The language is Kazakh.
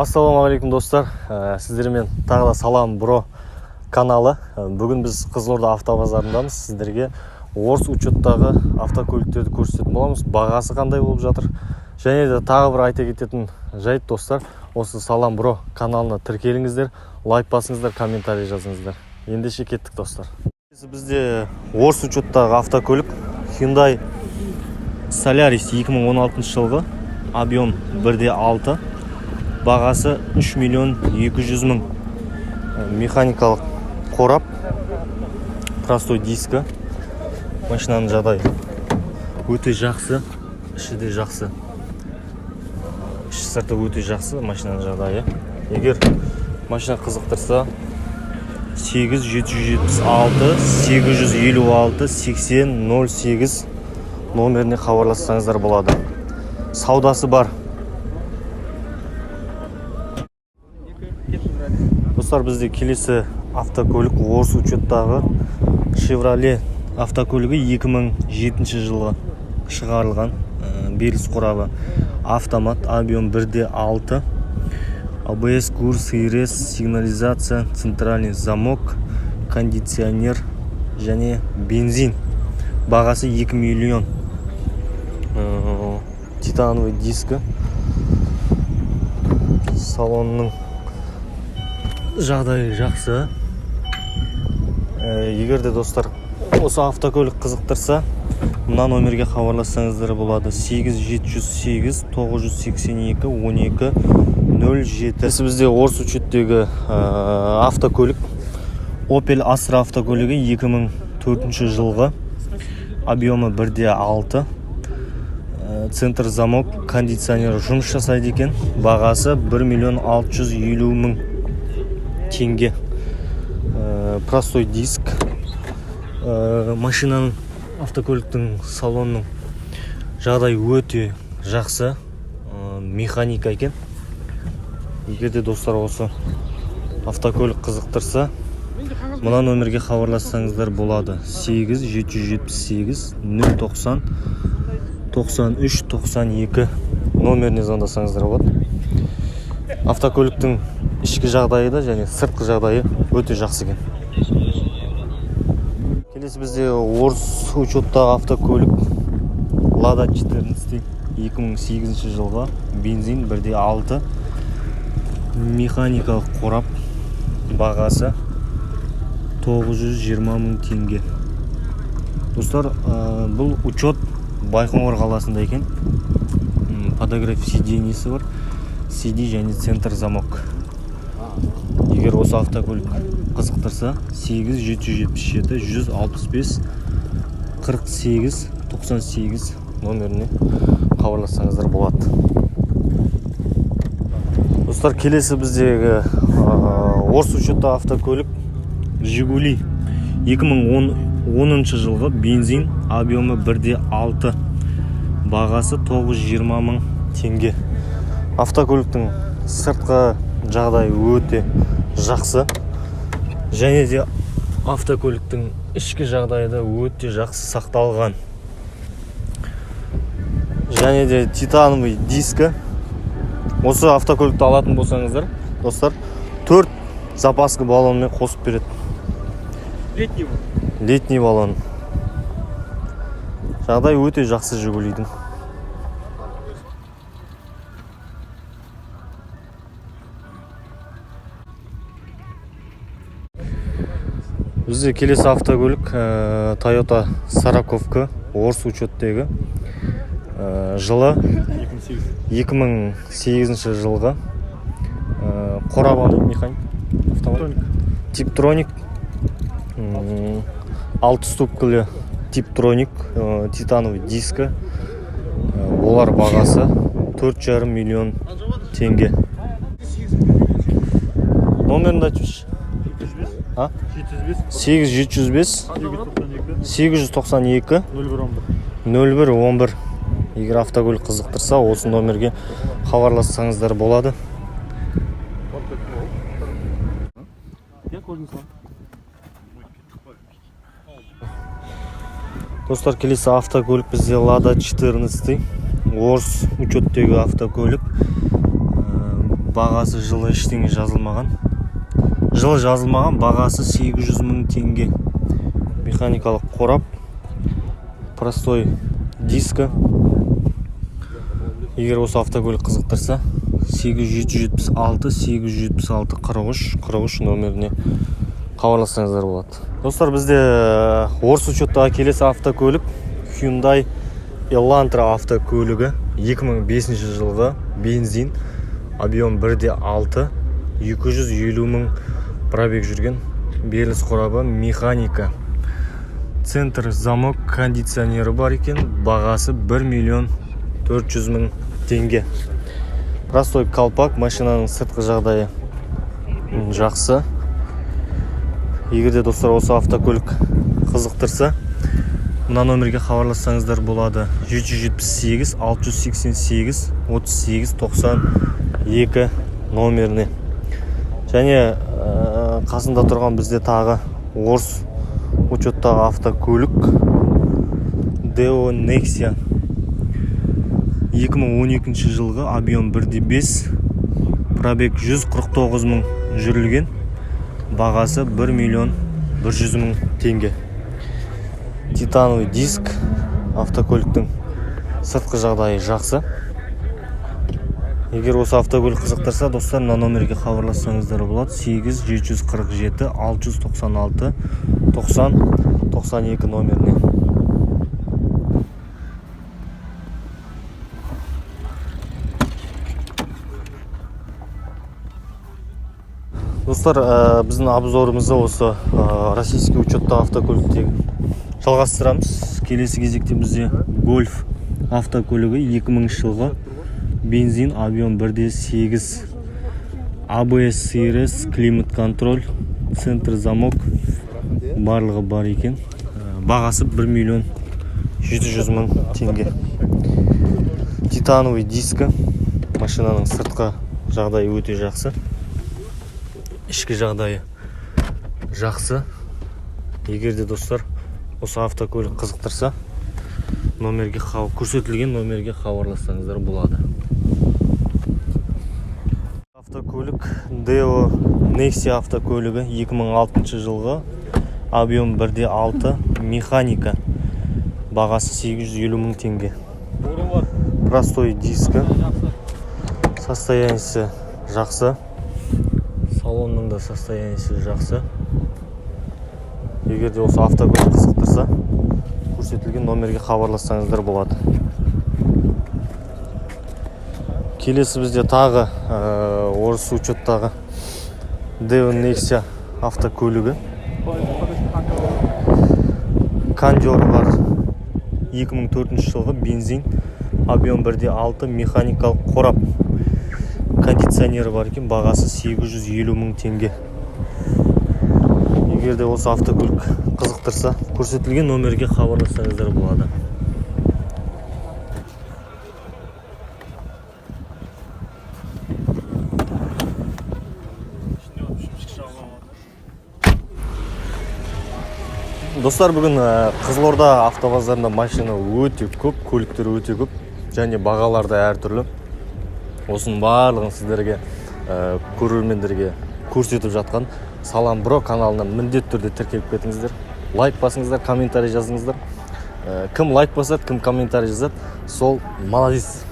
Ассалаумағалейкум достар, сіздермен тағы да Салам Бро каналы. Бүгін біз Қызылорда автобазарындамыз. Сіздерге Орыс учеттағы автокөліктерді көрсететін боламыз. Бағасы қандай болып жатыр. Және де тағы бір айта кететін жайт достар, осы Салам Бро каналына тіркеліңіздер, лайк басыңыздар, комментарий жазыңыздар. Ендеше кеттік достар. Бізде Орыс учеттағы автокөлік Hyundai Solaris 2016 жылғы, объем 1.6. Бағасы 3 миллион 200 мың. Механикалық қорап, простой дискі. Машинаның жағдайы өте жақсы, іші де жақсы. Іші сырты өте жақсы машинаның жағдайы. Егер машина қызықтырса 8776 856 8008 номеріне хабарлассаңыздар болады. Саудасы бар. Достар, бізде келесі автокөлік Орыс учеттағы Chevrolet автокөлігі 2007 жылы шығарылған. Беріліс қорабы автомат, объем 1.6. ABS, курс, ИРС, сигнализация, центральный замок, кондиционер және бензин. Бағасы 2 миллион. Титановый дискі. Салонның жағдайы жақсы. Егер де достар осы автокөлік қызықтырса, мына номерге хабарлассаңыздар болады. 8708 982 12 07. Бізде Орыс учеттегі автокөлік Opel Astra автокөлігі 2004 жылғы, объемы 1.6. Центр замок, кондиционер жұмыс жасайды екен. Бағасы 1 миллион 650 мың теңге. Простой диск. Машинаның, автокөліктің салонның жағдай өте жақсы. Механика екен. Егер де достар осы автокөлік қызықтырса, мына номерге хабарлассаңыздар болады. 8778 090 93 92 номеріне звондасаңыздар болады. Автокөліктің ішкі жағдайы да және сыртқы жағдайы өте жақсы екен. Келесі бізде Орыс учеттағы автокөлік Lada 14 2008 жылға, бензин 1.6. Механикалық қорап. Бағасы 920 мың теңге. Достар, бұл учет Байқоңыр қаласында екен. Подогрев сиденьесі бар. CD және центр замок. Егер осы автокөлік қызықтырса, 8777 165 48 98 номеріне хабарлассаңыздар болады. Достар, келесі біздегі Орыс учеттағы автокөлік Жигули 2010 жылғы, бензин, объемы 1.6. Бағасы 920 мың теңге. Автокөліктің сыртқы жағдайы өте жақсы. Және де автокөліктің ішкі жағдайы да өте жақсы сақталған. Және де титановый дискі. Осы автокөлікті алатын болсаңыздар, достар, 4 запасқа баллонмен қосып береді. Летний баллон. Жағдай өте жақсы Жигулидің. Бізде келесі автокөлік Toyota Сараковка Орыс учеттегі, жылы 2008 жылғы, қорабаны механик автомат, типтроник, 6 ступкілі типтроник, титановый дискі. Олар бағасы 4,5 миллион теңге. Номерін айтыңызшы. 8705 892 0111. Егер автокөлік қызықтырса, осы номерге хабарлассаңыздар болады. Достар, келесі автокөлік бізде Lada 14 Орыс учеттегі автокөлік. бағасы жылы ештеңе жазылмаған. Жылы жазылмаған, бағасы 800 мың теңге. Механикалық қорап, простой дискі. Егер осы автокөлік қызықтырса, 8776-876-43 номеріне хабарлассаңыздар болады. Достар, бізде орыс учеттағы келесі автокөлік Hyundai Elantra автокөлігі 2005 жылғы бензин, объем 1.6, 250 мың пробег жүрген, беріліс қорабы механика. Центр замок, кондиционері бар екен, бағасы 1 400 000 теңге. Простой колпак, машинаның сыртқы жағдайы жақсы. Егерде достар осы автокөлік қызықтырса, мына номерге хабарлассаңыздар болады. 778-688-38-92 номеріне. Және қасында тұрған бізде тағы орыс учеттағы автокөлік Deo Nexia 2012 жылғы, объем 1.5, пробег 149 мың жүрілген, бағасы 1 100 000 теңге. Титановый диск, автокөліктің сыртқы жағдайы жақсы. Егер осы автокөлік қызықтырса, достар, мына номерге хабарлассаңыздар болады. 8-747-696-90-92 номеріне. Достар, біздің обзорымызды осы российский учетта автокөліктегі жалғастырамыз. Келесі кезекте бізде Golf автокөлігі 2000 жылғы бензин, объем 1.8, ABS, CRS, климат контроль, центр замок барлығы бар екен. Бағасы 1 700 000 теңге. Титановый дискі, машинаның сыртқы жағдайы өте жақсы. Ішкі жағдайы жақсы. Егерде достар осы автокөлік қызықтырса, көрсетілген номерге хабарлассаңыздар болады. Автокөлік Deo Nexia автокөлігі 2006 жылғы, объем 1.6, механика, бағасы 850 000 теңге. Простой дискі, состояниесі жақсы. Салонның да состояниесі жақсы. Егерде осы автокөлік қызықтырса, көрсетілген номерге хабарлассаңыздар болады. Келесі бізде тағы орыс учеттағы Deo Nexia автокөлігі. Кондер бар, 2004 жылғы бензин, объем 1.6, механикалық қорап, кондиционері бар екен, бағасы 850 000 теңге. Егерде осы автокөлік қызықтырса, көрсетілген номерге хабарлассаңыздар болады. Достар, бүгін Қызылорда автобазарында машина өте көп, көліктер өте көп, және бағалар да әртүрлі. Осының барлығын сіздерге, көрермендерге көрсетіп жатқан Салам Бро каналына міндетті түрде тіркеліп кетіңіздер. Лайк басыңыздар, комментарий жазыңыздар. Кім лайк басады, кім комментарий жазады, сол молодец.